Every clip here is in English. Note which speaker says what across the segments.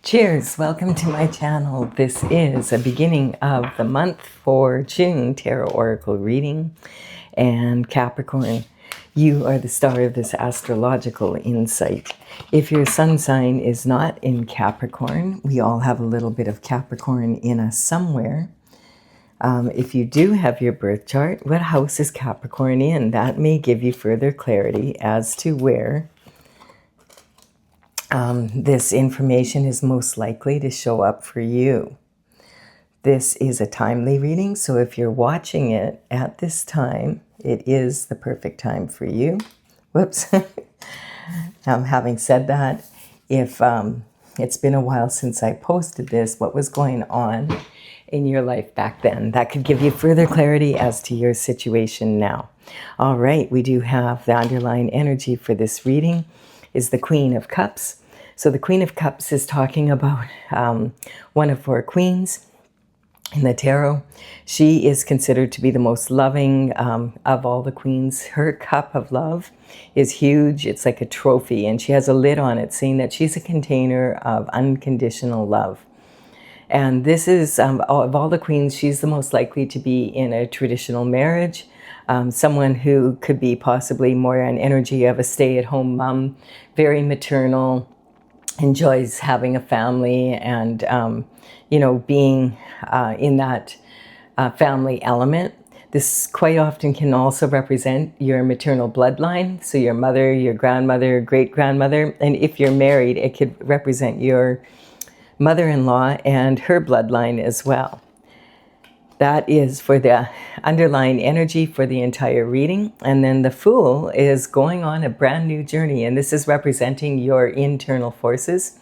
Speaker 1: Cheers! Welcome to my channel. This is a beginning of the month for June Tarot Oracle reading. And Capricorn, you are the star of this astrological insight. If your sun sign is not in Capricorn, we all have a little bit of Capricorn in us somewhere. If you do have your birth chart, what house is Capricorn in? That may give you further clarity as to where this information is most likely to show up for you. This is a timely reading, so if you're watching it at this time, it is the perfect time for you. Whoops. Having said that, if it's been a while since I posted this, what was going on in your life back then? That could give you further clarity as to your situation now. All right, we do have the underlying energy for this reading is the Queen of Cups. So the Queen of Cups is talking about one of four queens in the tarot. She is considered to be the most loving of all the queens. Her cup of love is huge. It's like a trophy, and she has a lid on it saying that she's a container of unconditional love. And this is, of all the queens, she's the most likely to be in a traditional marriage. Someone who could be possibly more an energy of a stay-at-home mom, very maternal, enjoys having a family and, being in that family element. This quite often can also represent your maternal bloodline. So your mother, your grandmother, great-grandmother. And if you're married, it could represent your mother-in-law and her bloodline as well. That is for the underlying energy for the entire reading. And then the Fool is going on a brand new journey. And this is representing your internal forces.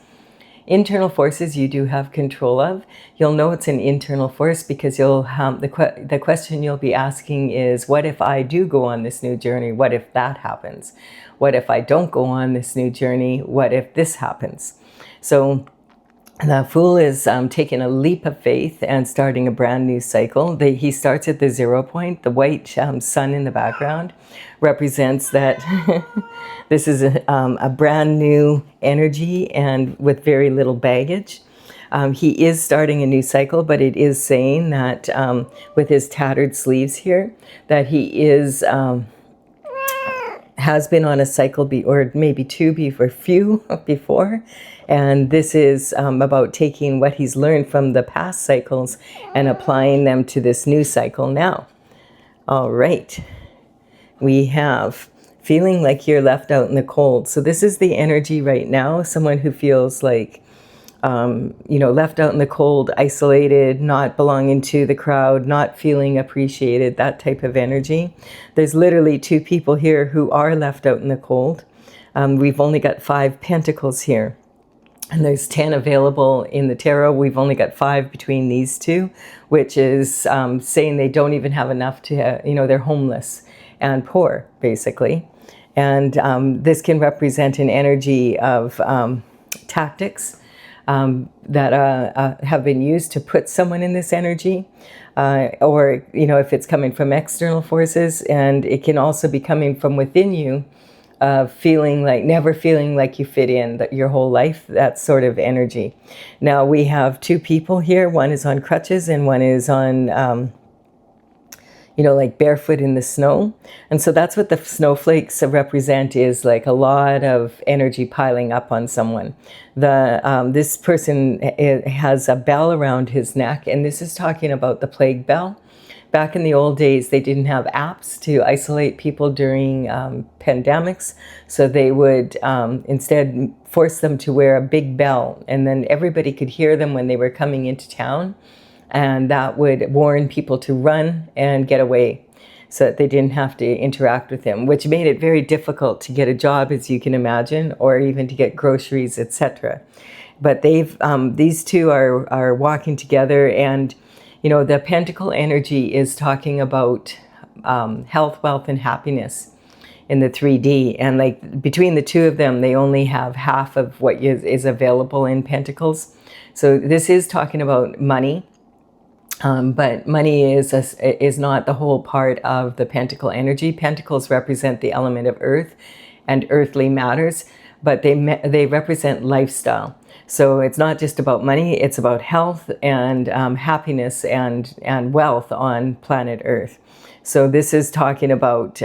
Speaker 1: Internal forces you do have control of. You'll know it's an internal force because you'll the question you'll be asking is, what if I do go on this new journey? What if that happens? What if I don't go on this new journey? What if this happens? So the Fool is taking a leap of faith and starting a brand new cycle. He starts at the 0 point. The white sun in the background represents that this is a brand new energy and with very little baggage. He is starting a new cycle, but it is saying that with his tattered sleeves here, that he is has been on a cycle or maybe two before. And this is about taking what he's learned from the past cycles and applying them to this new cycle now. All right. We have feeling like you're left out in the cold. So this is the energy right now. Someone who feels like, left out in the cold, isolated, not belonging to the crowd, not feeling appreciated, that type of energy. There's literally two people here who are left out in the cold. We've only got 5 pentacles here. And there's 10 available in the tarot. We've only got 5 between these two, which is saying they don't even have enough to, they're homeless and poor, basically. And this can represent an energy of tactics that have been used to put someone in this energy. Or, if it's coming from external forces, and it can also be coming from within you. Never feeling like you fit in your whole life, that sort of energy. Now we have 2 people here. One is on crutches and one is on, like barefoot in the snow. And so that's what the snowflakes represent, is like a lot of energy piling up on someone. This person has a bell around his neck, and this is talking about the plague bell. Back in the old days, they didn't have apps to isolate people during pandemics, so they would instead force them to wear a big bell, and then everybody could hear them when they were coming into town, and that would warn people to run and get away so that they didn't have to interact with them, which made it very difficult to get a job, as you can imagine, or even to get groceries, etc. But these two are walking together, and the pentacle energy is talking about health, wealth, and happiness in the 3D. And like between the two of them, they only have half of what is available in pentacles. So this is talking about money. But money is not the whole part of the pentacle energy. Pentacles represent the element of earth and earthly matters. but they represent lifestyle. So it's not just about money, it's about health and happiness and wealth on planet Earth. So this is talking about,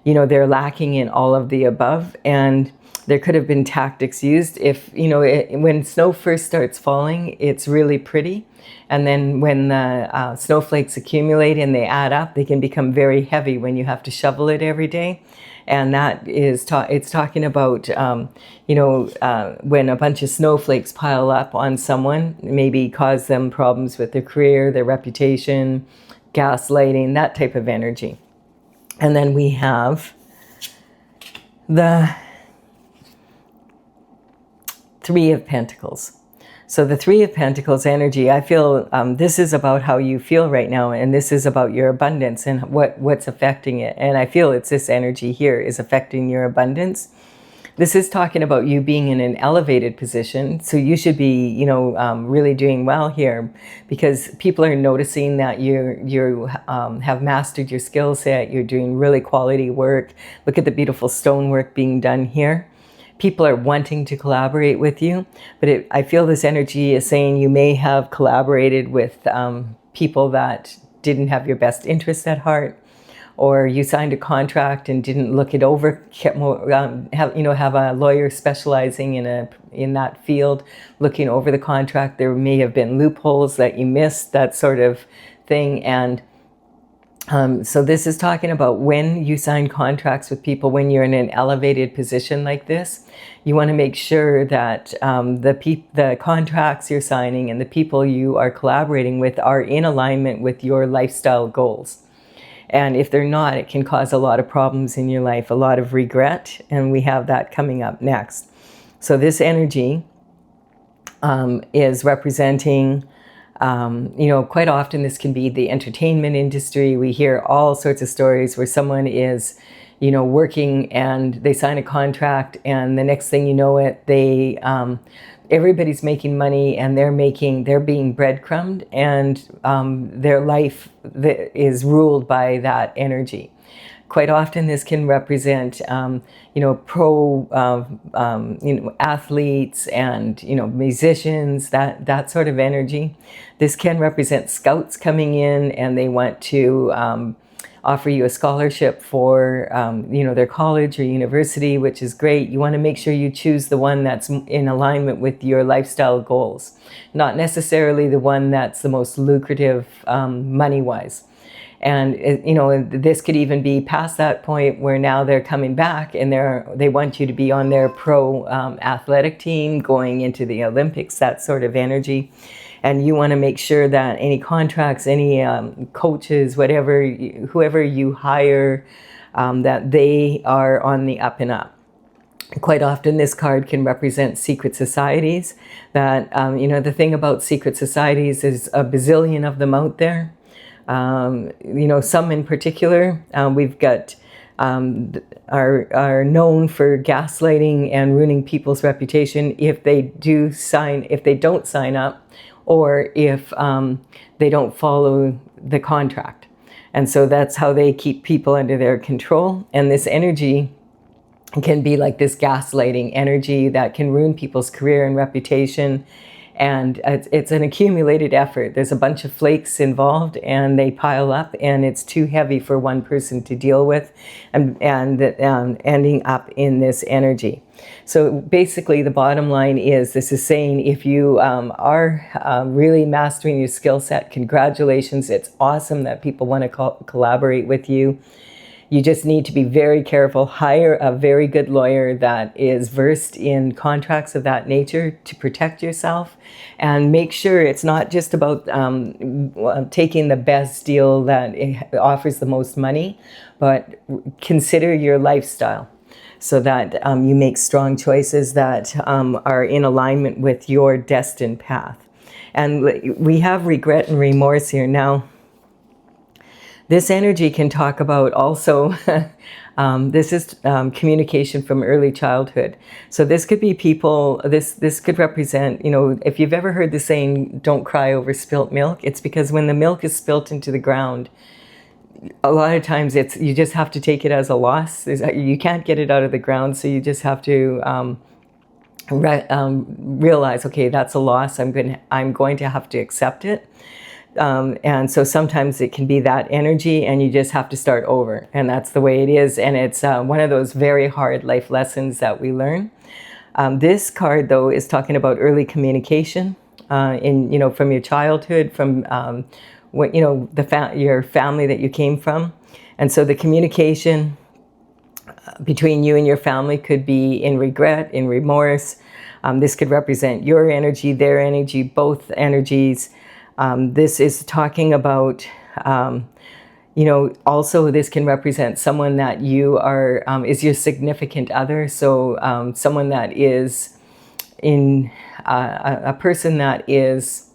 Speaker 1: they're lacking in all of the above, and there could have been tactics used. If, when snow first starts falling, it's really pretty. And then when the snowflakes accumulate and they add up, they can become very heavy when you have to shovel it every day. And that is, it's talking about, when a bunch of snowflakes pile up on someone, maybe cause them problems with their career, their reputation, gaslighting, that type of energy. And then we have the Three of Pentacles. So the Three of Pentacles energy, I feel this is about how you feel right now, and this is about your abundance and what's affecting it. And I feel it's this energy here is affecting your abundance. This is talking about you being in an elevated position. So you should be, really doing well here, because people are noticing that you have mastered your skill set. You're doing really quality work. Look at the beautiful stonework being done here. People are wanting to collaborate with you, but I feel this energy is saying you may have collaborated with people that didn't have your best interest at heart, or you signed a contract and didn't look it over. Have a lawyer specializing in that field looking over the contract. There may have been loopholes that you missed, that sort of thing. And so this is talking about when you sign contracts with people, when you're in an elevated position like this, you want to make sure that the contracts you're signing and the people you are collaborating with are in alignment with your lifestyle goals. And if they're not, it can cause a lot of problems in your life, a lot of regret, and we have that coming up next. So this energy is representing quite often this can be the entertainment industry. We hear all sorts of stories where someone is, working and they sign a contract, and the next thing you know it, everybody's making money and they're being breadcrumbed, and their life is ruled by that energy. Quite often this can represent, pro, athletes and, musicians, that sort of energy. This can represent scouts coming in and they want to offer you a scholarship for, their college or university, which is great. You want to make sure you choose the one that's in alignment with your lifestyle goals, not necessarily the one that's the most lucrative money-wise. And, this could even be past that point where now they're coming back and they want you to be on their pro athletic team going into the Olympics, that sort of energy. And you want to make sure that any contracts, any coaches, whoever you hire, that they are on the up and up. Quite often this card can represent secret societies. That, the thing about secret societies is a bazillion of them out there. Some in particular, we've got are known for gaslighting and ruining people's reputation if they don't sign up, or if they don't follow the contract. And so that's how they keep people under their control. And this energy can be like this gaslighting energy that can ruin people's career and reputation. And it's an accumulated effort. There's a bunch of flakes involved and they pile up, and it's too heavy for one person to deal with, and ending up in this energy. So basically the bottom line is, this is saying if you are really mastering your skill set, congratulations. It's awesome that people want to collaborate with you. You just need to be very careful. Hire a very good lawyer that is versed in contracts of that nature to protect yourself, and make sure it's not just about taking the best deal that offers the most money, but consider your lifestyle so that you make strong choices that are in alignment with your destined path. And we have regret and remorse here now. This energy can talk about also, this is communication from early childhood. So this could be people, this could represent, if you've ever heard the saying, don't cry over spilt milk, it's because when the milk is spilt into the ground, a lot of times you just have to take it as a loss. You can't get it out of the ground, so you just have to realize, okay, that's a loss. I'm going to have to accept it. And so sometimes it can be that energy, and you just have to start over, and that's the way it is. And it's one of those very hard life lessons that we learn. This card, though, is talking about early communication from your childhood, from your family that you came from. And so the communication between you and your family could be in regret, in remorse. This could represent your energy, their energy, both energies. This is talking about, also this can represent someone that you are, is your significant other. So someone that is a person that is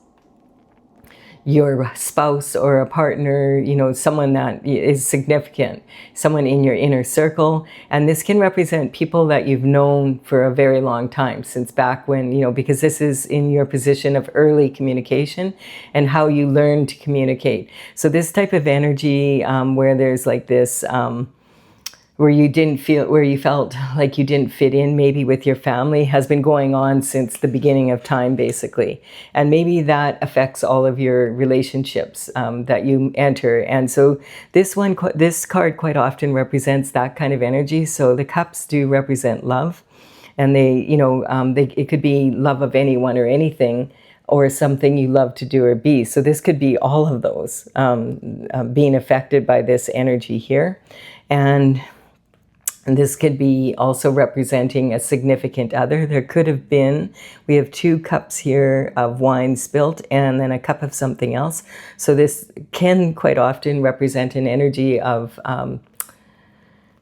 Speaker 1: your spouse or a partner, someone that is significant, someone in your inner circle. And this can represent people that you've known for a very long time, since back when, because this is in your position of early communication and how you learn to communicate. So this type of energy where there's like this, where you felt like you didn't fit in maybe with your family, has been going on since the beginning of time, basically. And maybe that affects all of your relationships that you enter. And so this card quite often represents that kind of energy. So the cups do represent love, and it could be love of anyone or anything, or something you love to do or be. So this could be all of those being affected by this energy here. And this could be also representing a significant other. There could have been, we have 2 cups here of wine spilt and then a cup of something else. So this can quite often represent an energy of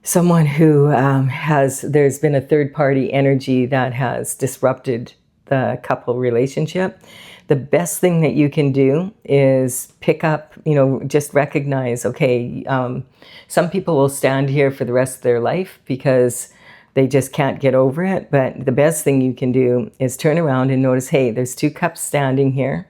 Speaker 1: someone who there's been a third party energy that has disrupted the couple relationship. The best thing that you can do is pick up, just recognize, okay, some people will stand here for the rest of their life because they just can't get over it. But the best thing you can do is turn around and notice, hey, there's 2 cups standing here.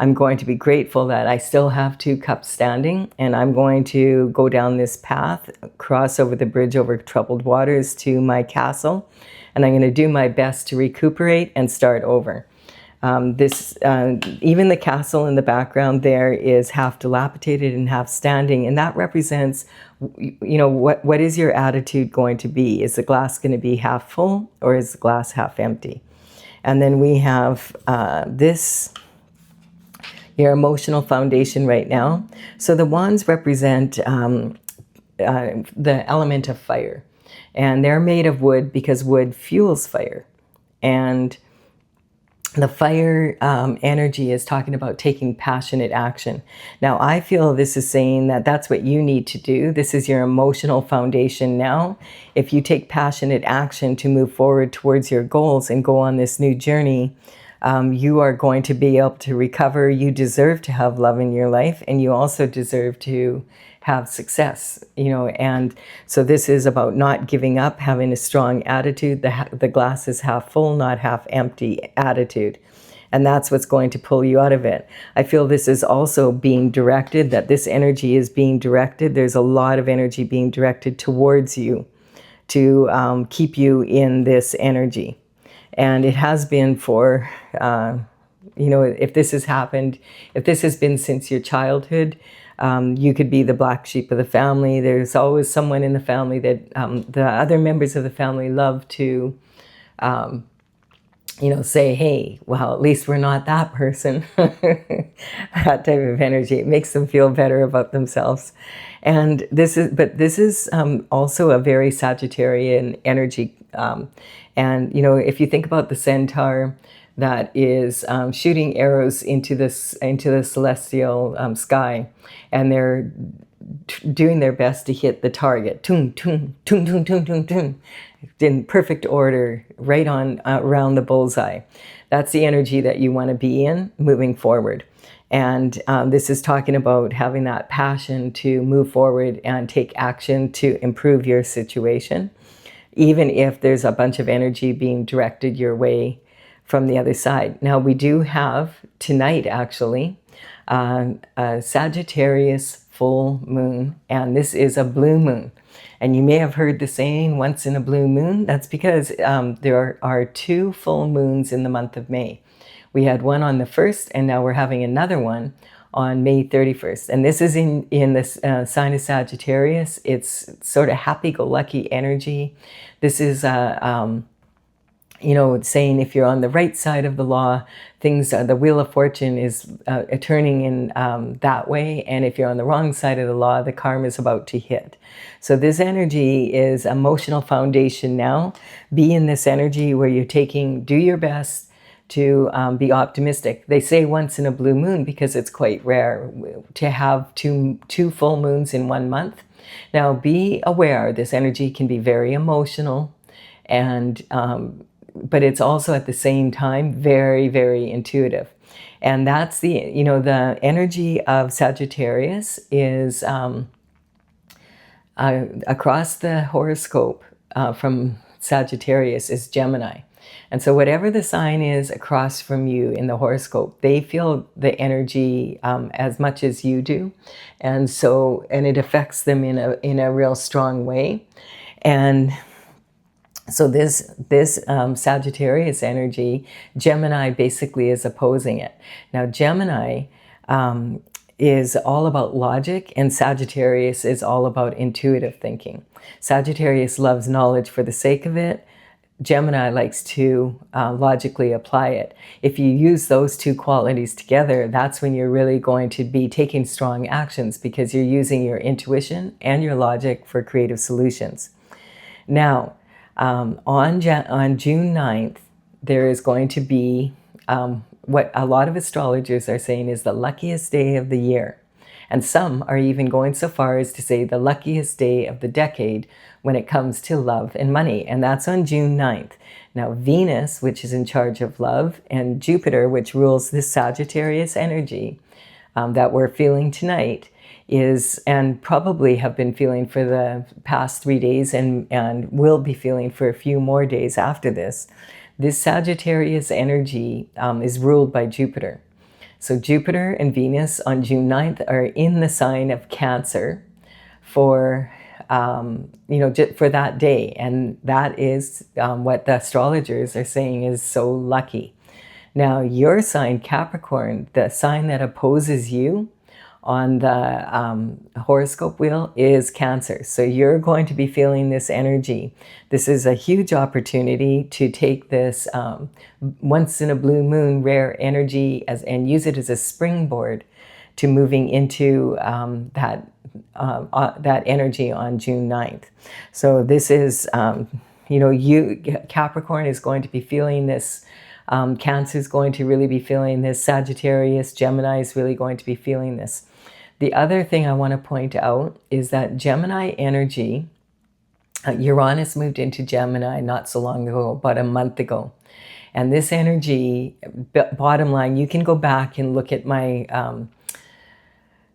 Speaker 1: I'm going to be grateful that I still have 2 cups standing, and I'm going to go down this path, cross over the bridge over troubled waters to my castle, and I'm going to do my best to recuperate and start over. Even the castle in the background there is half dilapidated and half standing, and that represents, what is your attitude going to be? Is the glass going to be half full, or is the glass half empty? And then we have your emotional foundation right now. So the wands represent the element of fire, and they're made of wood because wood fuels fire. And the fire energy is talking about taking passionate action. Now, I feel this is saying that that's what you need to do. This is your emotional foundation now. If you take passionate action to move forward towards your goals and go on this new journey, you are going to be able to recover. You deserve to have love in your life, and you also deserve to have success, and so this is about not giving up, having a strong attitude, the glass is half full, not half empty attitude. And that's what's going to pull you out of it. I feel this is also being directed, that this energy is being directed. There's a lot of energy being directed towards you to keep you in this energy. And it has been for, if this has happened, if this has been since your childhood, you could be the black sheep of the family. There's always someone in the family that the other members of the family love to, say, hey, well, at least we're not that person. That type of energy. It makes them feel better about themselves. And this is also a very Sagittarian energy. And, if you think about the centaur that is shooting arrows into the celestial sky, and they're doing their best to hit the target, toon, toon, toon, toon, toon, toon, toon, in perfect order, right on around the bullseye. That's the energy that you want to be in moving forward. And this is talking about having that passion to move forward and take action to improve your situation, even if there's a bunch of energy being directed your way from the other side. Now, we do have tonight, actually, a Sagittarius full moon, and this is a blue moon. And you may have heard the saying, once in a blue moon. That's because there are 2 full moons in the month of May. We had one on the 1st, and now we're having another one on May 31st. And this is in the sign of Sagittarius. It's sort of happy-go-lucky energy. This is saying if you're on the right side of the law, things, the wheel of fortune is turning in that way. And if you're on the wrong side of the law, the karma is about to hit. So this energy is emotional foundation now. Be in this energy where you're do your best to be optimistic. They say once in a blue moon because it's quite rare to have two full moons in 1 month. Now be aware this energy can be very emotional, and but it's also at the same time very, very intuitive. And that's the energy of Sagittarius is across the horoscope from Sagittarius is Gemini. And so whatever the sign is across from you in the horoscope, they feel the energy as much as you do. And it affects them in a real strong way. And so this Sagittarius energy, Gemini basically is opposing it. Now Gemini is all about logic, and Sagittarius is all about intuitive thinking. Sagittarius loves knowledge for the sake of it. Gemini likes to logically apply it. If you use those 2 qualities together, that's when you're really going to be taking strong actions, because you're using your intuition and your logic for creative solutions. Now, on June 9th, there is going to be what a lot of astrologers are saying is the luckiest day of the year. And some are even going so far as to say the luckiest day of the decade when it comes to love and money. And that's on June 9th. Now, Venus, which is in charge of love, and Jupiter, which rules this Sagittarius energy that we're feeling tonight, and probably have been feeling for the past 3 days and will be feeling for a few more days after this. This Sagittarius energy is ruled by Jupiter. So Jupiter and Venus on June 9th are in the sign of Cancer for that day. And that is what the astrologers are saying is so lucky. Now, your sign, Capricorn, the sign that opposes you on the horoscope wheel is Cancer. So you're going to be feeling this energy. This is a huge opportunity to take this once in a blue moon rare energy and use it as a springboard to moving into that energy on June 9th. So this is, Capricorn is going to be feeling this. Cancer is going to really be feeling this. Sagittarius, Gemini is really going to be feeling this. The other thing I want to point out is that Gemini energy, Uranus moved into Gemini not so long ago, about a month ago. And this energy, bottom line, you can go back and look at my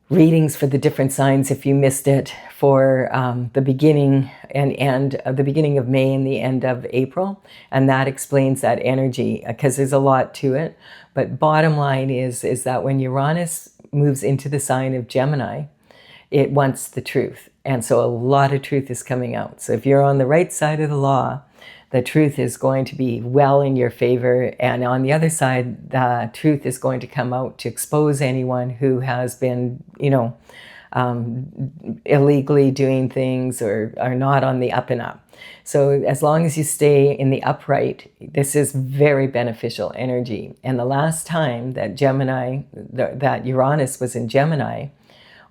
Speaker 1: readings for the different signs if you missed it for the beginning and end of the beginning of May and the end of April. And that explains that energy because there's a lot to it. But bottom line is that when Uranus moves into the sign of Gemini, it wants the truth. And so a lot of truth is coming out. So if you're on the right side of the law, the truth is going to be well in your favor. And on the other side, the truth is going to come out to expose anyone who has been, illegally doing things or are not on the up and up. So as long as you stay in the upright, this is very beneficial energy. And the last time that that Uranus was in Gemini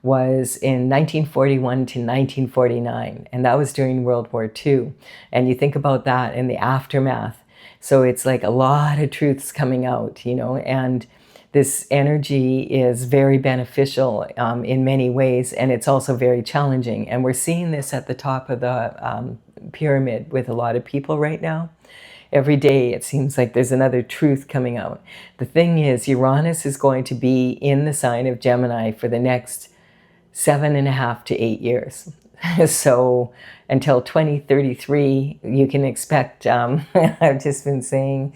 Speaker 1: was in 1941 to 1949. And that was during World War II. And you think about that in the aftermath. So it's like a lot of truths coming out, and this energy is very beneficial in many ways. And it's also very challenging. And we're seeing this at the top of the pyramid with a lot of people right now. Every day it seems like there's another truth coming out. The thing is, Uranus is going to be in the sign of Gemini for the next 7.5 to 8 years. So until 2033, you can expect, I've just been saying,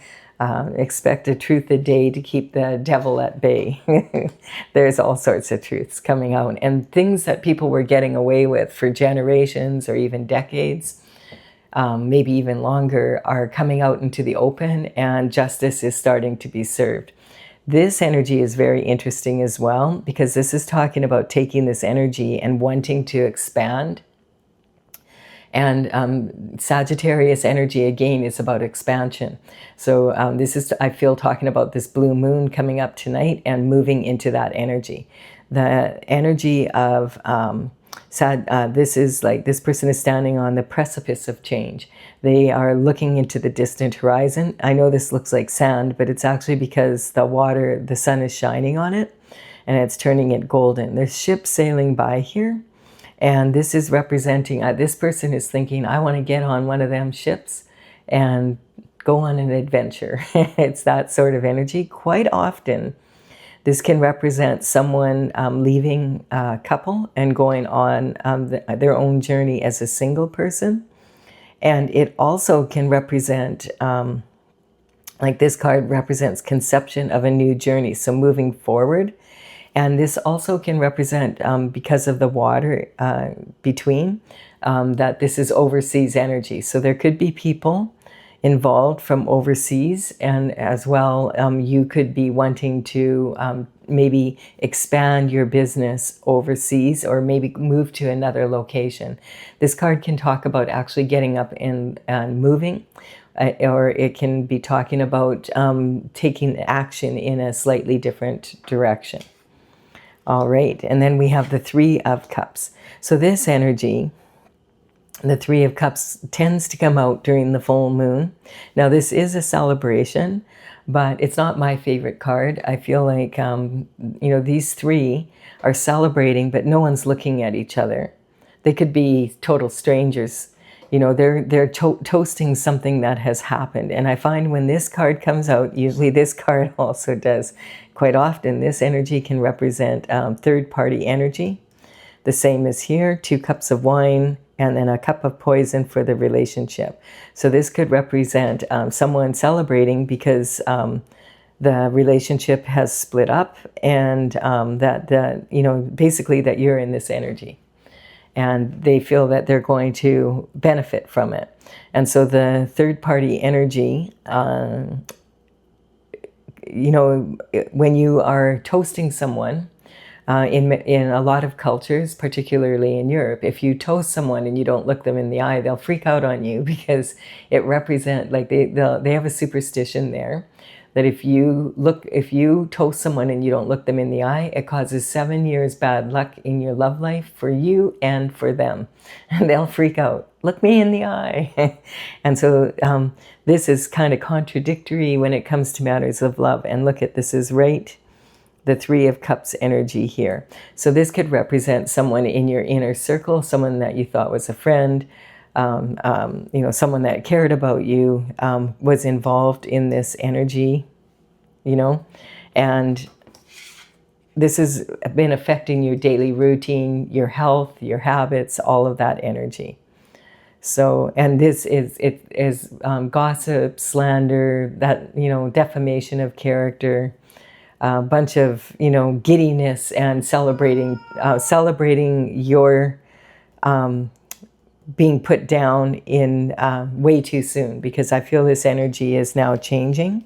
Speaker 1: Expect a truth a day to keep the devil at bay. There's all sorts of truths coming out, and things that people were getting away with for generations or even decades, maybe even longer, are coming out into the open, and justice is starting to be served. This energy is very interesting as well, because this is talking about taking this energy and wanting to expand. And Sagittarius energy, again, is about expansion. So this is, I feel, talking about this blue moon coming up tonight and moving into that energy. The energy of this is like, this person is standing on the precipice of change. They are looking into the distant horizon. I know this looks like sand, but it's actually because the water, the sun is shining on it and it's turning it golden. There's ships sailing by here. And this is representing, this person is thinking, I want to get on one of them ships and go on an adventure. It's that sort of energy. Quite often, this can represent someone leaving a couple and going on their own journey as a single person. And it also can represent, like this card represents conception of a new journey, so moving forward. And this also can represent, because of the water between, that this is overseas energy. So there could be people involved from overseas, and as well, you could be wanting to maybe expand your business overseas or maybe move to another location. This card can talk about actually getting up and moving, or it can be talking about taking action in a slightly different direction. All right, and then we have the Three of Cups. So this energy, the Three of Cups, tends to come out during the full moon. Now this is a celebration, but it's not my favorite card. I feel like, these three are celebrating, but no one's looking at each other. They could be total strangers. They're toasting something that has happened. And I find when this card comes out, usually this card also does, quite often, this energy can represent third-party energy. The same as here, 2 cups of wine, and then a cup of poison for the relationship. So this could represent someone celebrating because the relationship has split up, and basically that you're in this energy. And they feel that they're going to benefit from it. And so the third-party energy, when you are toasting someone, in a lot of cultures, particularly in Europe, if you toast someone and you don't look them in the eye, they'll freak out on you, because it represents, like they have a superstition there that if you toast someone and you don't look them in the eye, it causes 7 years bad luck in your love life for you and for them. And they'll freak out. Look me in the eye. And so this is kind of contradictory when it comes to matters of love. And look at, this is right, the Three of Cups energy here. So this could represent someone in your inner circle, someone that you thought was a friend, someone that cared about you, was involved in this energy, and this has been affecting your daily routine, your health, your habits, all of that energy. So, and this is gossip, slander, that, defamation of character, a bunch of, giddiness and celebrating your being put down in way too soon, because I feel this energy is now changing.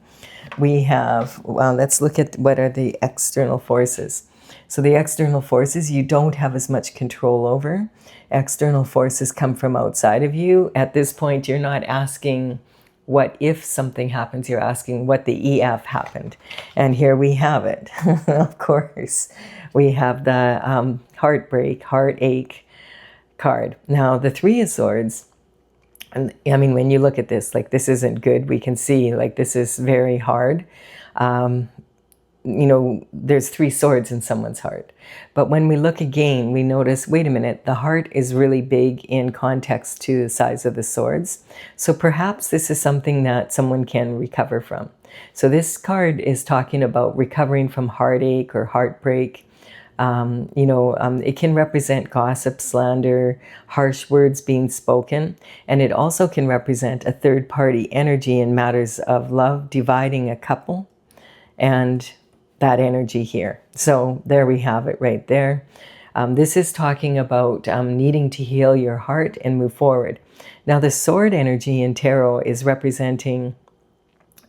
Speaker 1: We have, let's look at what are the external forces. So the external forces you don't have as much control over. External forces come from outside of you. At this point, you're not asking what if something happens, you're asking what the EF happened. And here we have it. Of course, we have the heartache card. Now, the Three of Swords, and I mean, when you look at this, like, this isn't good. We can see, like, this is very hard. There's 3 swords in someone's heart. But when we look again, we notice, wait a minute, the heart is really big in context to the size of the swords. So perhaps this is something that someone can recover from. So this card is talking about recovering from heartache or heartbreak, It can represent gossip, slander, harsh words being spoken, and it also can represent a third-party energy in matters of love, dividing a couple, and that energy here. So there we have it right there. This is talking about needing to heal your heart and move forward. Now, the sword energy in tarot is representing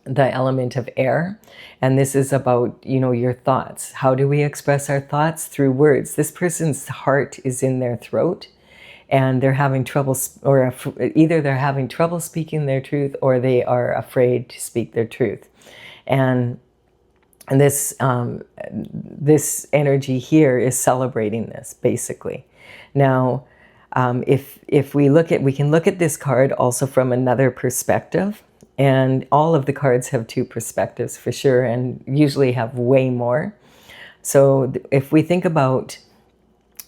Speaker 1: the element of air, and this is about, your thoughts. How do we express our thoughts? Through words. This person's heart is in their throat, and they're having trouble, or either they're having trouble speaking their truth, or they are afraid to speak their truth. And this this energy here is celebrating this, basically. Now, if we can look at this card also from another perspective. And all of the cards have two perspectives for sure, and usually have way more. So if we think about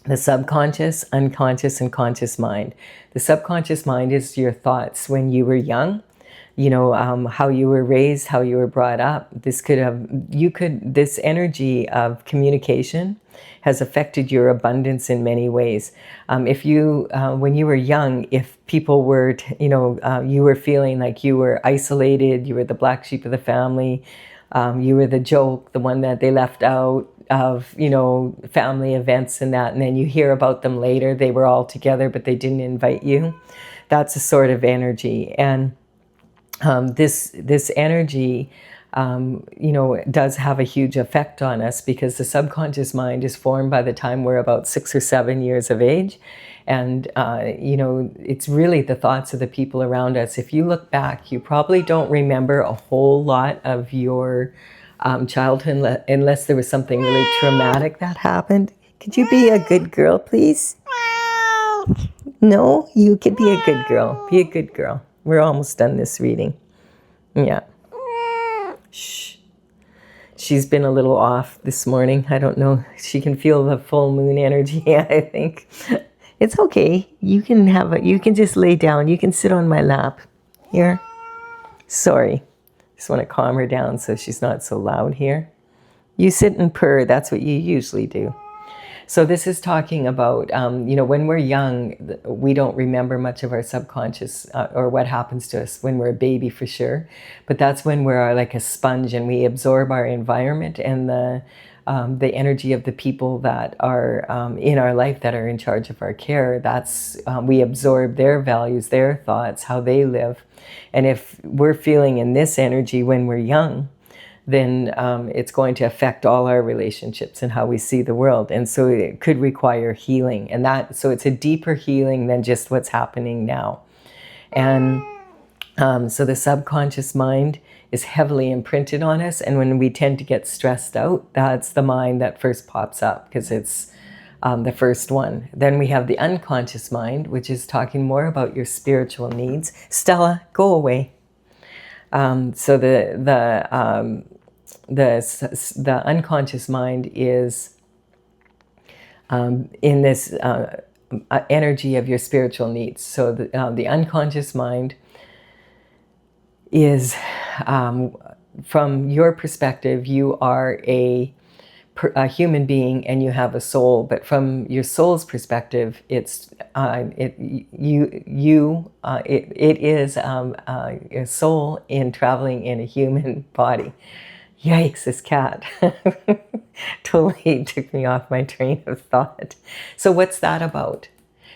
Speaker 1: the subconscious, unconscious, and conscious mind, the subconscious mind is your thoughts when you were young, how you were raised, how you were brought up. This energy of communication has affected your abundance in many ways. If you, when you were young, if people were, you were feeling like you were isolated, you were the black sheep of the family, you were the joke, the one that they left out of, family events and that, and then you hear about them later, they were all together, but they didn't invite you. That's a sort of energy. And this energy, does have a huge effect on us, because the subconscious mind is formed by the time we're about 6 or 7 years of age. And, it's really the thoughts of the people around us. If you look back, you probably don't remember a whole lot of your childhood unless there was something really traumatic that happened. Could you be a good girl, please? No, you could be a good girl. Be a good girl. We're almost done this reading. Yeah. Shh. She's been a little off this morning. I don't know. She can feel the full moon energy, I think. It's okay. You can just lay down. You can sit on my lap. Here. Sorry. Just want to calm her down so she's not so loud here. You sit and purr. That's what you usually do. So this is talking about, when we're young, we don't remember much of our subconscious or what happens to us when we're a baby, for sure. But that's when we're like a sponge, and we absorb our environment and the energy of the people that are in our life, that are in charge of our care. We absorb their values, their thoughts, how they live. And if we're feeling in this energy when we're young, then it's going to affect all our relationships and how we see the world. And so it could require healing. So it's a deeper healing than just what's happening now. And so the subconscious mind is heavily imprinted on us. And when we tend to get stressed out, that's the mind that first pops up, because it's the first one. Then we have the unconscious mind, which is talking more about your spiritual needs. Stella, go away. So the unconscious mind is in this energy of your spiritual needs. So the unconscious mind is, from your perspective, you are a human being and you have a soul. But from your soul's perspective, it is a soul traveling in a human body. Yikes, this cat totally took me off my train of thought. So what's that about?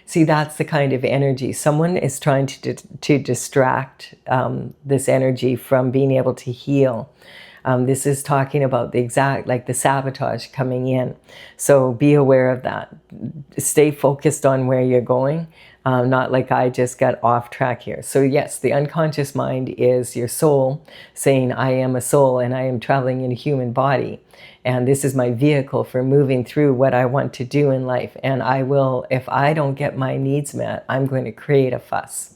Speaker 1: See, that's the kind of energy. Someone is trying to distract this energy from being able to heal. This is talking about the sabotage coming in. So be aware of that. Stay focused on where you're going. Not like I just got off track here. So yes, the unconscious mind is your soul saying, I am a soul and I am traveling in a human body. And this is my vehicle for moving through what I want to do in life. And I will, if I don't get my needs met, I'm going to create a fuss.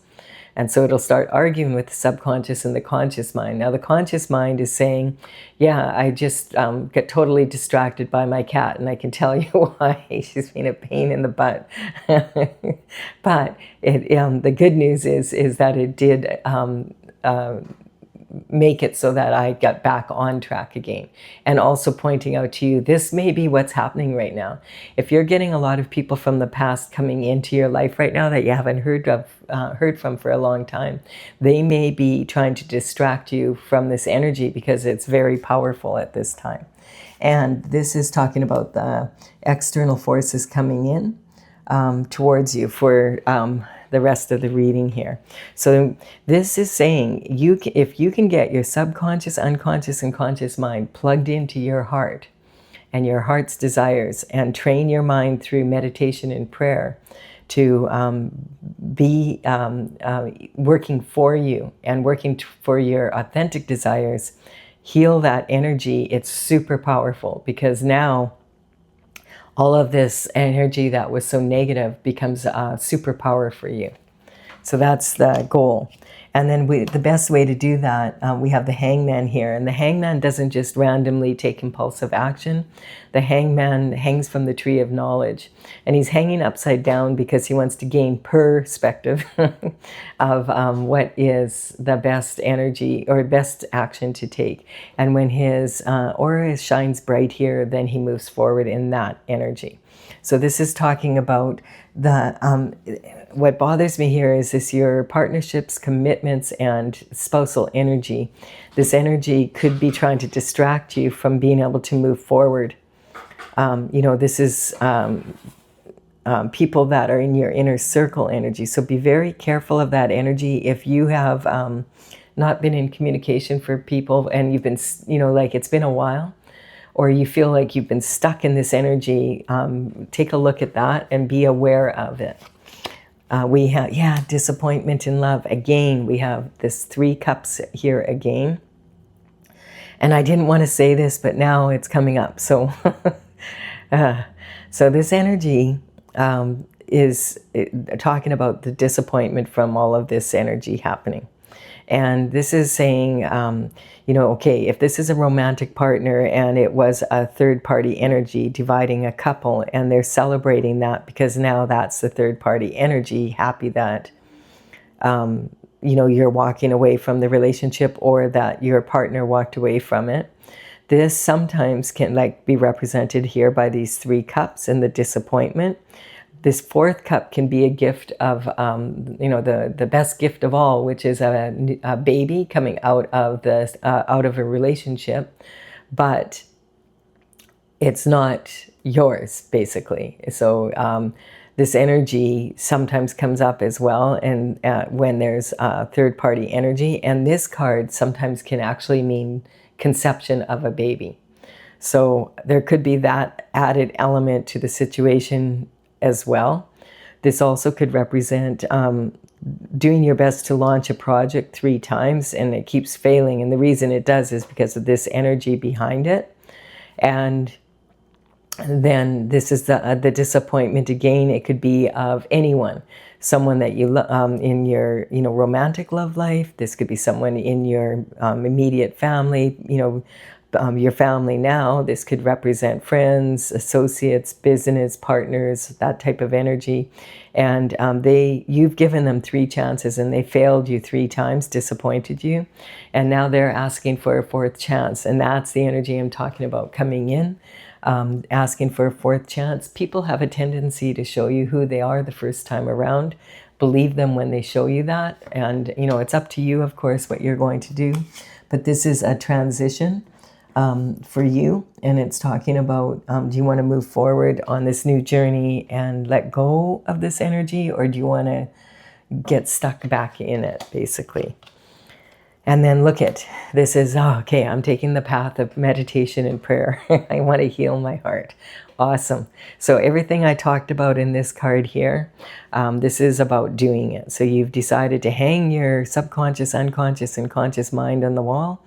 Speaker 1: And so it'll start arguing with the subconscious and the conscious mind. Now the conscious mind is saying, yeah, I just get totally distracted by my cat, and I can tell you why. She's been a pain in the butt. But the good news is that it did make it so that I got back on track again. And also pointing out to you, this may be what's happening right now. If you're getting a lot of people from the past coming into your life right now that you haven't heard from for a long time, they may be trying to distract you from this energy because it's very powerful at this time. And this is talking about the external forces coming in towards you for the rest of the reading here. So this is saying if you can get your subconscious, unconscious, and conscious mind plugged into your heart and your heart's desires, and train your mind through meditation and prayer to be working for you and working for your authentic desires, heal that energy. It's super powerful, because now all of this energy that was so negative becomes a superpower for you. So that's the goal. And then the best way to do that, we have the hangman here. And the hangman doesn't just randomly take impulsive action. The hangman hangs from the tree of knowledge. And he's hanging upside down because he wants to gain perspective of what is the best energy or best action to take. And when his aura shines bright here, then he moves forward in that energy. So this is talking about what bothers me here is your partnerships, commitments, and spousal energy. This energy could be trying to distract you from being able to move forward. This is people that are in your inner circle energy. So be very careful of that energy. If you have not been in communication for people and you've been, like it's been a while, or you feel like you've been stuck in this energy, take a look at that and be aware of it. We have, disappointment in love. Again, we have this 3 cups here again. And I didn't want to say this, but now it's coming up. So, so this energy is talking about the disappointment from all of this energy happening. And this is saying, okay, if this is a romantic partner and it was a third-party energy dividing a couple, and they're celebrating that because now that's the third-party energy, happy that, you're walking away from the relationship or that your partner walked away from it. This sometimes can be represented here by these 3 cups and the disappointment. This 4th cup can be a gift of, the best gift of all, which is a baby coming out of a relationship, but it's not yours, basically. So this energy sometimes comes up as well, and when there's third-party energy, and this card sometimes can actually mean conception of a baby. So there could be that added element to the situation as well. This also could represent doing your best to launch a project 3 times and it keeps failing. And the reason it does is because of this energy behind it. And then this is the disappointment again. It could be of anyone, someone that you in your romantic love life. This could be someone in your immediate family, your family now. This could represent friends, associates, business partners, that type of energy. And you've given them 3 chances and they failed you 3 times, disappointed you. And now they're asking for a 4th chance. And that's the energy I'm talking about coming in, asking for a 4th chance. People have a tendency to show you who they are the first time around. Believe them when they show you that. And, it's up to you, of course, what you're going to do. But this is a transition for you, and it's talking about, do you want to move forward on this new journey and let go of this energy, or do you want to get stuck back in it, basically? And then look at, this is, okay, I'm taking the path of meditation and prayer. I want to heal my heart. Awesome. So everything I talked about in this card here, this is about doing it. So you've decided to hang your subconscious, unconscious, and conscious mind on the wall.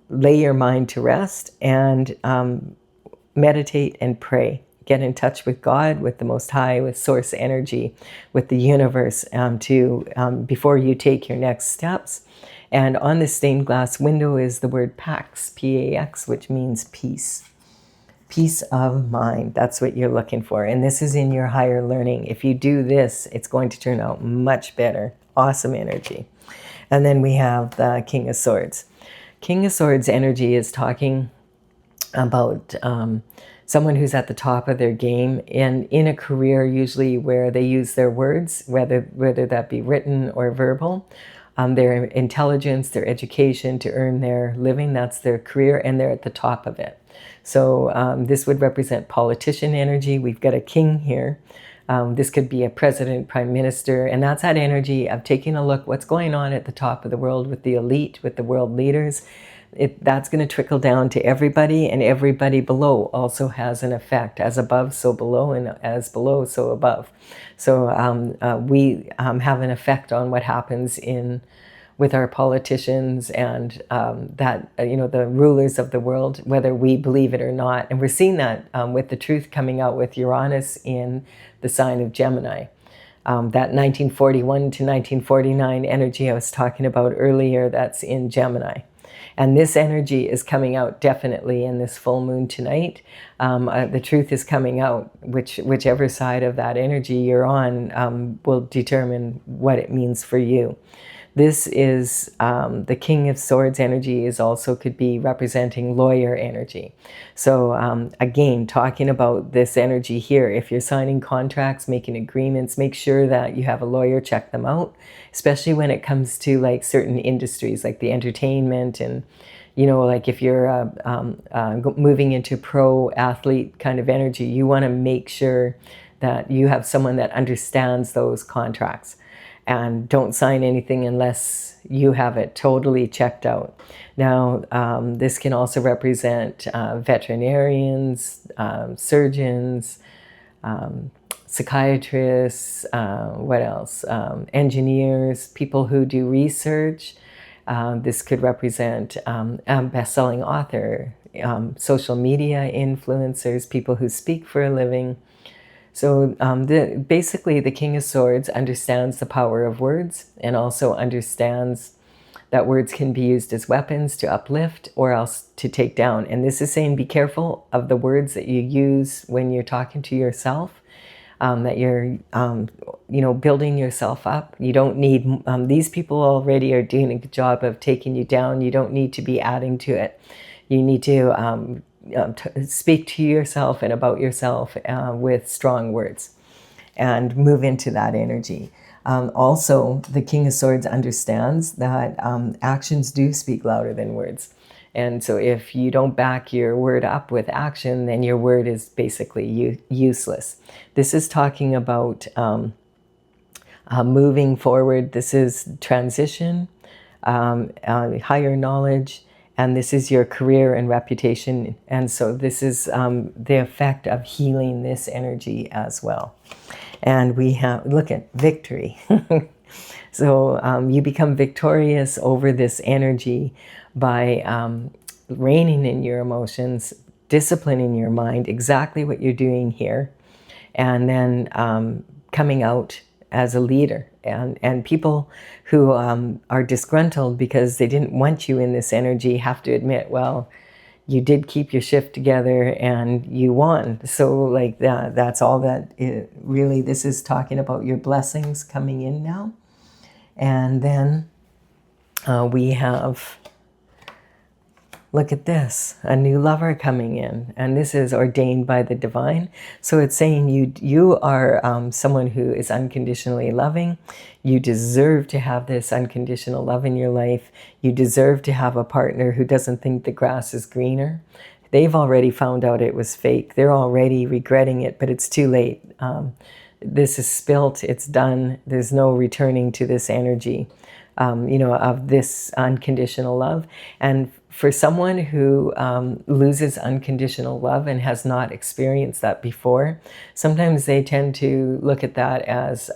Speaker 1: Lay your mind to rest and meditate and pray. Get in touch with God, with the Most High, with source energy, with the universe before you take your next steps. And on the stained glass window is the word Pax, P-A-X, which means peace. Peace of mind. That's what you're looking for. And this is in your higher learning. If you do this, it's going to turn out much better. Awesome energy. And then we have the King of Swords. King of Swords energy is talking about someone who's at the top of their game and in a career usually where they use their words, whether that be written or verbal, their intelligence, their education to earn their living, that's their career, and they're at the top of it. So this would represent politician energy. We've got a king here. This could be a president, prime minister, and that's that energy of taking a look what's going on at the top of the world with the elite, with the world leaders. That's going to trickle down to everybody, and everybody below also has an effect. As above, so below, and as below, so above. So we have an effect on what happens with our politicians and the rulers of the world, whether we believe it or not. And we're seeing that with the truth coming out with Uranus in the sign of Gemini. That 1941 to 1949 energy I was talking about earlier, that's in Gemini. And this energy is coming out definitely in this full moon tonight. The truth is coming out, whichever side of that energy you're on will determine what it means for you. This is the King of Swords energy is also could be representing lawyer energy. So again, talking about this energy here, if you're signing contracts, making agreements, make sure that you have a lawyer check them out, especially when it comes to like certain industries like the entertainment and, like if you're moving into pro athlete kind of energy, you want to make sure that you have someone that understands those contracts. And don't sign anything unless you have it totally checked out. Now, this can also represent veterinarians, surgeons, psychiatrists, what else? Engineers, people who do research. This could represent a best-selling author, social media influencers, people who speak for a living. So basically the King of Swords understands the power of words and also understands that words can be used as weapons to uplift or else to take down. And this is saying be careful of the words that you use when you're talking to yourself, that you're building yourself up. You don't need, these people already are doing a good job of taking you down. You don't need to be adding to it. You need to speak to yourself and about yourself with strong words and move into that energy. Also, the King of Swords understands that actions do speak louder than words. And so if you don't back your word up with action, then your word is basically useless. This is talking about moving forward. This is transition, higher knowledge, and this is your career and reputation. And so this is the effect of healing this energy as well. And we have, look at victory. So you become victorious over this energy by reining in your emotions, disciplining your mind, exactly what you're doing here, and then coming out as a leader. And people who are disgruntled because they didn't want you in this energy have to admit, well, you did keep your shift together and you won. So like that's all that really, this is talking about your blessings coming in now. And then we have, look at this, a new lover coming in, and this is ordained by the divine. So it's saying you are someone who is unconditionally loving. You deserve to have this unconditional love in your life. You deserve to have a partner who doesn't think the grass is greener. They've already found out it was fake. They're already regretting it, but it's too late. This is spilt. It's done. There's no returning to this energy, of this unconditional love. And for someone who loses unconditional love and has not experienced that before, sometimes they tend to look at that as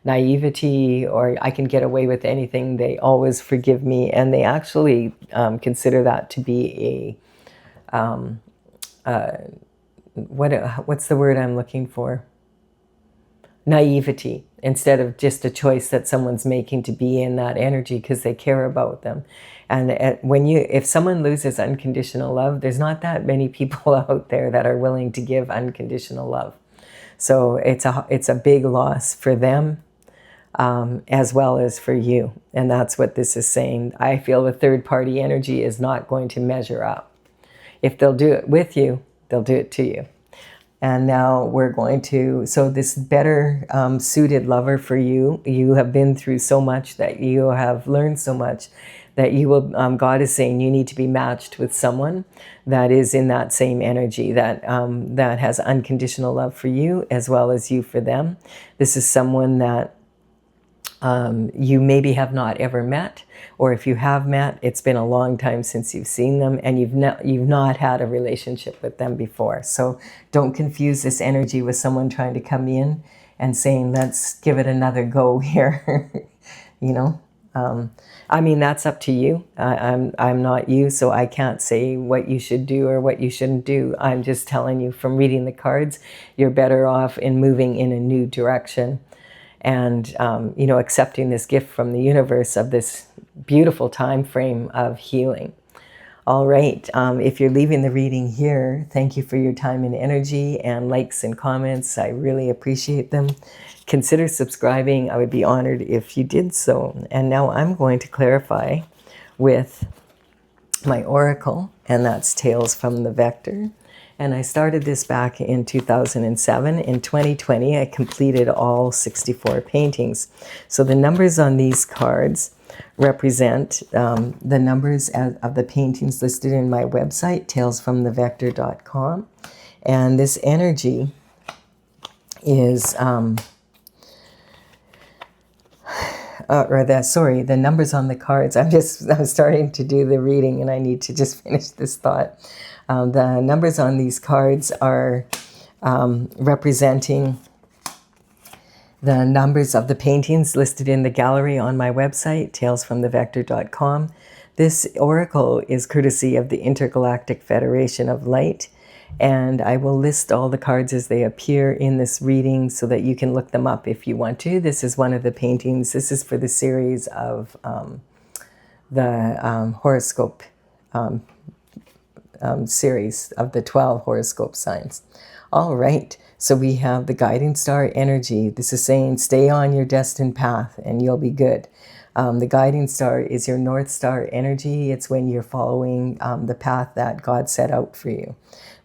Speaker 1: naivety, or I can get away with anything. They always forgive me. And they actually consider that to be what's the word I'm looking for? Naivety, instead of just a choice that someone's making to be in that energy because they care about them. And if someone loses unconditional love, there's not that many people out there that are willing to give unconditional love. So it's a big loss for them. as well as for you. And that's what this is saying. I feel the third party energy is not going to measure up. If they'll do it with you, they'll do it to you. And now we're going to, so this better suited lover for you, you have been through so much, that you have learned so much, that you will, God is saying you need to be matched with someone that is in that same energy, that, that has unconditional love for you as well as you for them. This is someone that you maybe have not ever met, or if you have met, it's been a long time since you've seen them, and you've not had a relationship with them before. So don't confuse this energy with someone trying to come in and saying, let's give it another go here. You know, I mean, that's up to you. I'm not you, so I can't say what you should do or what you shouldn't do. I'm just telling you from reading the cards, you're better off in moving in a new direction. And, you know, accepting this gift from the universe of this beautiful time frame of healing. All right. If you're leaving the reading here, thank you for your time and energy and likes and comments. I really appreciate them. Consider subscribing. I would be honored if you did so. And now I'm going to clarify with my oracle, and that's Tales from the Vector. And I started this back in 2007. In 2020, I completed all 64 paintings. So the numbers on these cards represent the numbers of the paintings listed in my website, talesfromthevector.com. And this energy is, the numbers on the cards. I'm starting to do the reading, and I need to just finish this thought. The numbers on these cards are representing the numbers of the paintings listed in the gallery on my website, talesfromthevector.com. This oracle is courtesy of the Intergalactic Federation of Light, and I will list all the cards as they appear in this reading so that you can look them up if you want to. This is one of the paintings. This is for the series of the horoscope series of the 12 horoscope signs. All right, so we have the guiding star energy. This is saying stay on your destined path and you'll be good. The guiding star is your North Star energy. It's when you're following the path that God set out for you.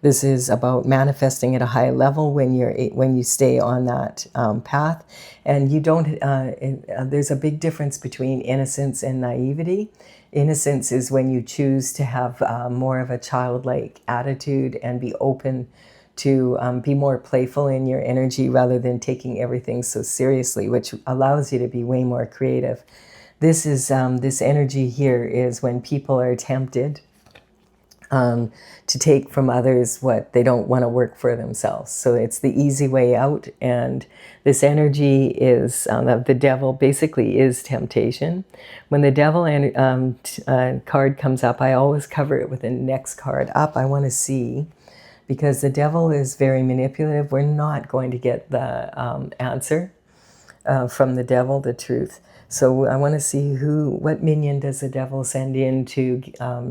Speaker 1: This is about manifesting at a high level when you stay on that path. And you don't, there's a big difference between innocence and naivety. Innocence is when you choose to have more of a childlike attitude and be open to be more playful in your energy rather than taking everything so seriously, which allows you to be way more creative. This is this energy here is when people are tempted to take from others what they don't want to work for themselves. So it's the easy way out. And this energy is, the devil basically is temptation. When the devil card comes up, I always cover it with the next card up. I want to see, because the devil is very manipulative. We're not going to get the answer from the devil, the truth. So I want to see what minion does the devil send in to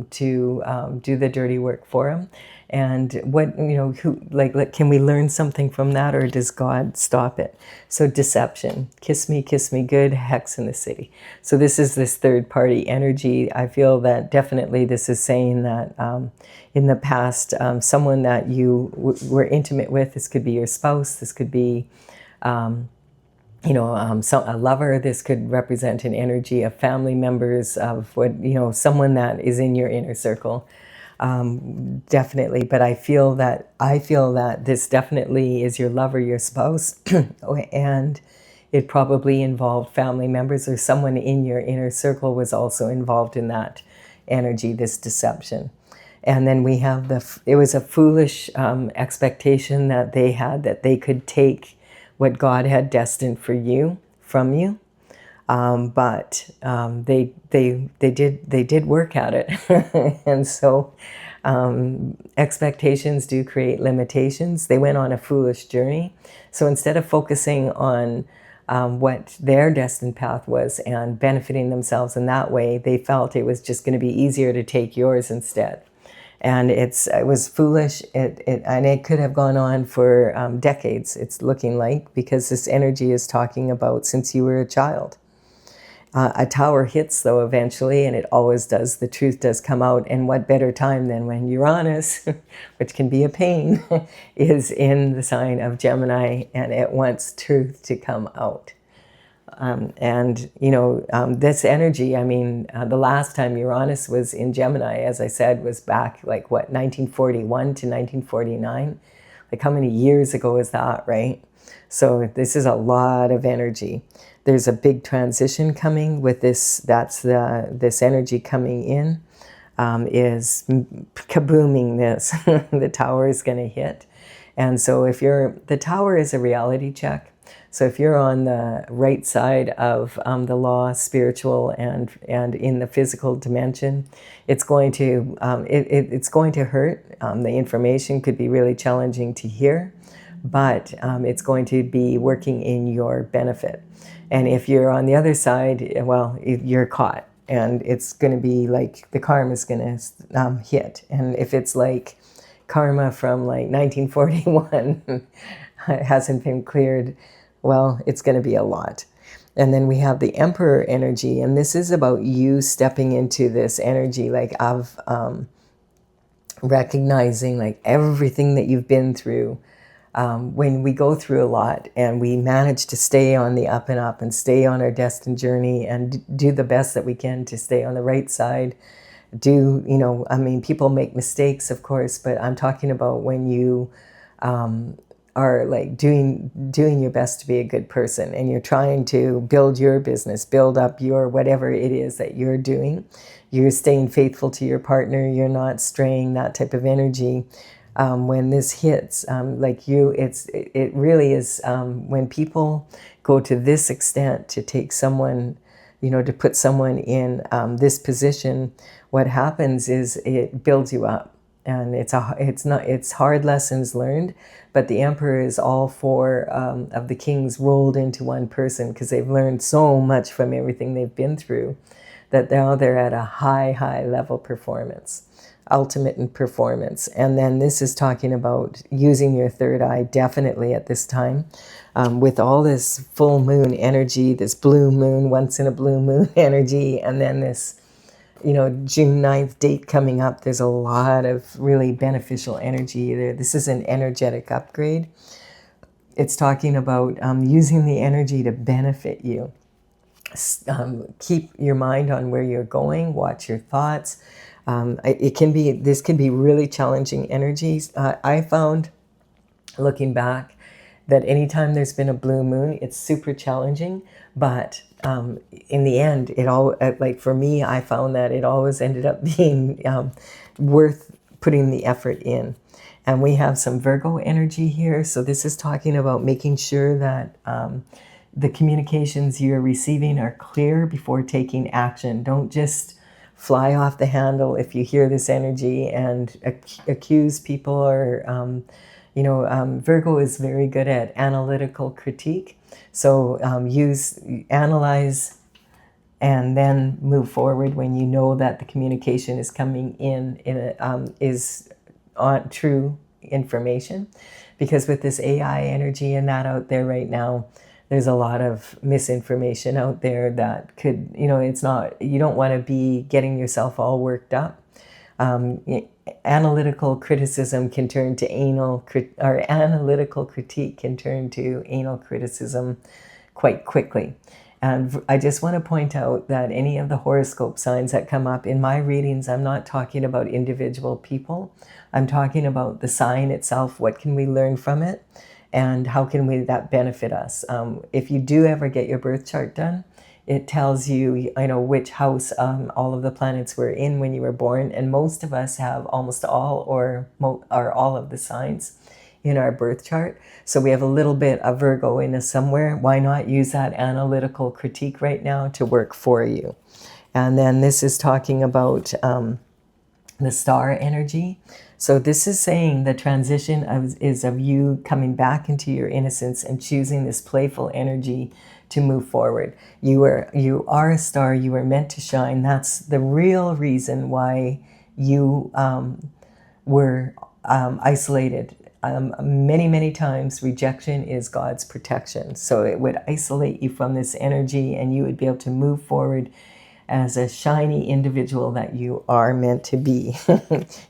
Speaker 1: do the dirty work for him, and what, can we learn something from that, or does God stop it? So deception, kiss me good, hex in the city. So this is this third party energy. I feel that definitely this is saying that in the past, someone that you were intimate with, this could be your spouse, this could be a lover. This could represent an energy of family members, of someone that is in your inner circle, definitely. But I feel that this definitely is your lover, your spouse, and it probably involved family members, or someone in your inner circle was also involved in that energy, this deception. And then we have it was a foolish expectation that they had, that they could take what God had destined for you from you, but they did work at it, and so expectations do create limitations. They went on a foolish journey, so instead of focusing on what their destined path was and benefiting themselves in that way, they felt it was just going to be easier to take yours instead. And it was foolish, and it could have gone on for decades, it's looking like, because this energy is talking about since you were a child. A tower hits, though, eventually, and it always does. The truth does come out, and what better time than when Uranus, which can be a pain, is in the sign of Gemini, and it wants truth to come out. And, this energy, the last time Uranus was in Gemini, as I said, was back, 1941 to 1949? Like, how many years ago is that, right? So this is a lot of energy. There's a big transition coming with this. This energy coming in is kabooming this. The tower is going to hit. And so the tower is a reality check. So if you're on the right side of the law, spiritual, and in the physical dimension, it's going to it's going to hurt. The information could be really challenging to hear, but it's going to be working in your benefit. And if you're on the other side, well, you're caught, and it's going to be like the karma is going to hit. And if it's like karma from 1941 hasn't been cleared, well, it's going to be a lot. And then we have the Emperor energy, and this is about you stepping into this energy of recognizing everything that you've been through. When we go through a lot and we manage to stay on the up and up and stay on our destined journey and do the best that we can to stay on the right side, people make mistakes, of course, but I'm talking about when you are doing your best to be a good person, and you're trying to build your business, build up your whatever it is that you're doing. You're staying faithful to your partner. You're not straying, that type of energy. When this hits, it really is when people go to this extent to take someone, to put someone in this position. What happens is it builds you up, and it's hard lessons learned. But the Emperor is all four of the kings rolled into one person, because they've learned so much from everything they've been through, that now they're at a high level performance. Ultimate in performance. And then this is talking about using your third eye definitely at this time, with all this full moon energy, this blue moon, once in a blue moon energy, and then this June 9th date coming up. There's a lot of really beneficial energy there. This is an energetic upgrade. It's talking about using the energy to benefit you. Keep your mind on where you're going, watch your thoughts. This can be really challenging energies. I found, looking back, that anytime there's been a blue moon, it's super challenging. But in the end, for me, I found that it always ended up being worth putting the effort in. And we have some Virgo energy here. So this is talking about making sure that the communications you're receiving are clear before taking action. Don't just fly off the handle if you hear this energy and accuse people, or Virgo is very good at analytical critique. So analyze and then move forward when you know that the communication is coming is on true information. Because with this AI energy and that out there right now, there's a lot of misinformation out there that could, it's not, you don't want to be getting yourself all worked up. Analytical criticism can turn to analytical critique can turn to anal criticism quite quickly. And I just want to point out that any of the horoscope signs that come up in my readings, I'm not talking about individual people. I'm talking about the sign itself. What can we learn from it? And how can that benefit us? If you do ever get your birth chart done, it tells you, which house all of the planets were in when you were born. And most of us have almost all or all of the signs in our birth chart. So we have a little bit of Virgo in us somewhere. Why not use that analytical critique right now to work for you? And then this is talking about the star energy. So this is saying the transition is of you coming back into your innocence and choosing this playful energy to move forward. You are a star. You were meant to shine. That's the real reason why you were isolated. Many times rejection is God's protection. So it would isolate you from this energy, and you would be able to move forward as a shiny individual that you are meant to be.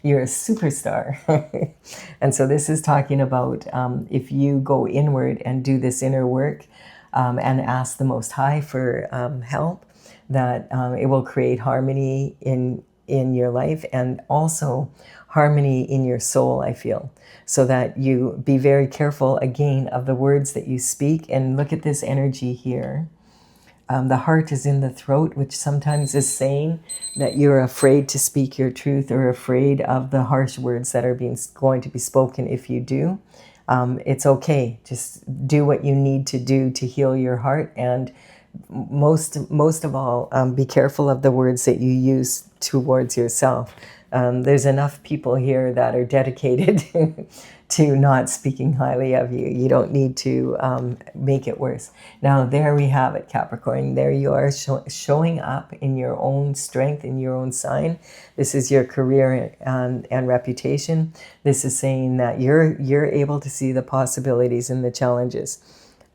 Speaker 1: You're a superstar. And so this is talking about if you go inward and do this inner work and ask the Most High for help, that it will create harmony in your life, and also harmony in your soul, I feel. So that you be very careful, again, of the words that you speak. And look at this energy here. The heart is in the throat, which sometimes is saying that you're afraid to speak your truth, or afraid of the harsh words that are going to be spoken if you do. It's okay. Just do what you need to do to heal your heart. And most of all, be careful of the words that you use towards yourself. There's enough people here that are dedicated to not speaking highly of you. You don't need to make it worse. Now, there we have it, Capricorn. There you are, showing up in your own strength, in your own sign. This is your career and reputation. This is saying that you're able to see the possibilities and the challenges.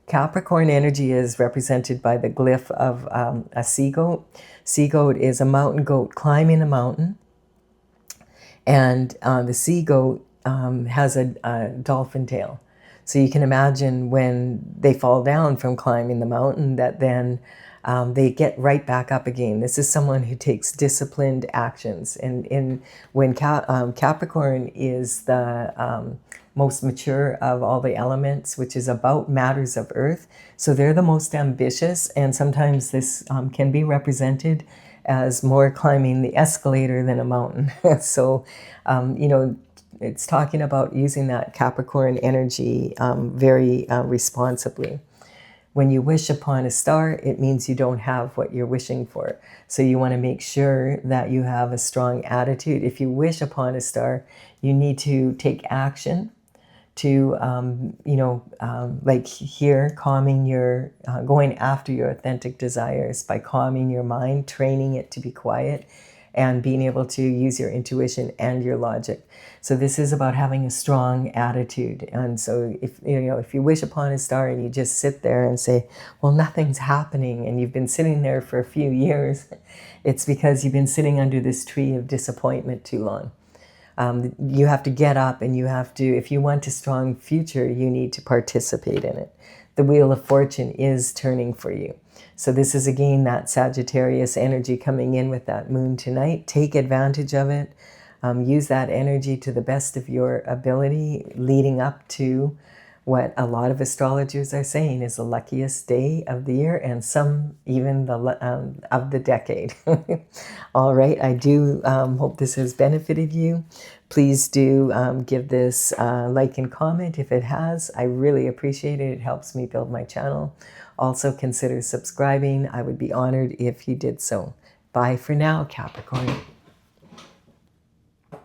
Speaker 1: Capricorn energy is represented by the glyph of a sea goat. Sea goat is a mountain goat climbing a mountain. And the sea goat has a dolphin tail. So you can imagine when they fall down from climbing the mountain, that then they get right back up again. This is someone who takes disciplined actions. And when Capricorn is the most mature of all the elements, which is about matters of earth. So they're the most ambitious, and sometimes this can be represented as more climbing the escalator than a mountain. So, it's talking about using that Capricorn energy very responsibly. When you wish upon a star, it means you don't have what you're wishing for. So you want to make sure that you have a strong attitude. If you wish upon a star, you need to take action to, like here, calming going after your authentic desires by calming your mind, training it to be quiet, and being able to use your intuition and your logic. So this is about having a strong attitude. And so if you wish upon a star and you just sit there and say, well, nothing's happening, and you've been sitting there for a few years, it's because you've been sitting under this tree of disappointment too long. You have to get up, and you have to, if you want a strong future, you need to participate in it. The Wheel of Fortune is turning for you. So this is, again, that Sagittarius energy coming in with that moon tonight. Take advantage of it. Use that energy to the best of your ability, leading up to what a lot of astrologers are saying is the luckiest day of the year, and some even of the decade. All right, I do hope this has benefited you. Please do give this like and comment if it has. I really appreciate it. It helps me build my channel. Also, consider subscribing. I would be honored if you did so. Bye for now, Capricorn.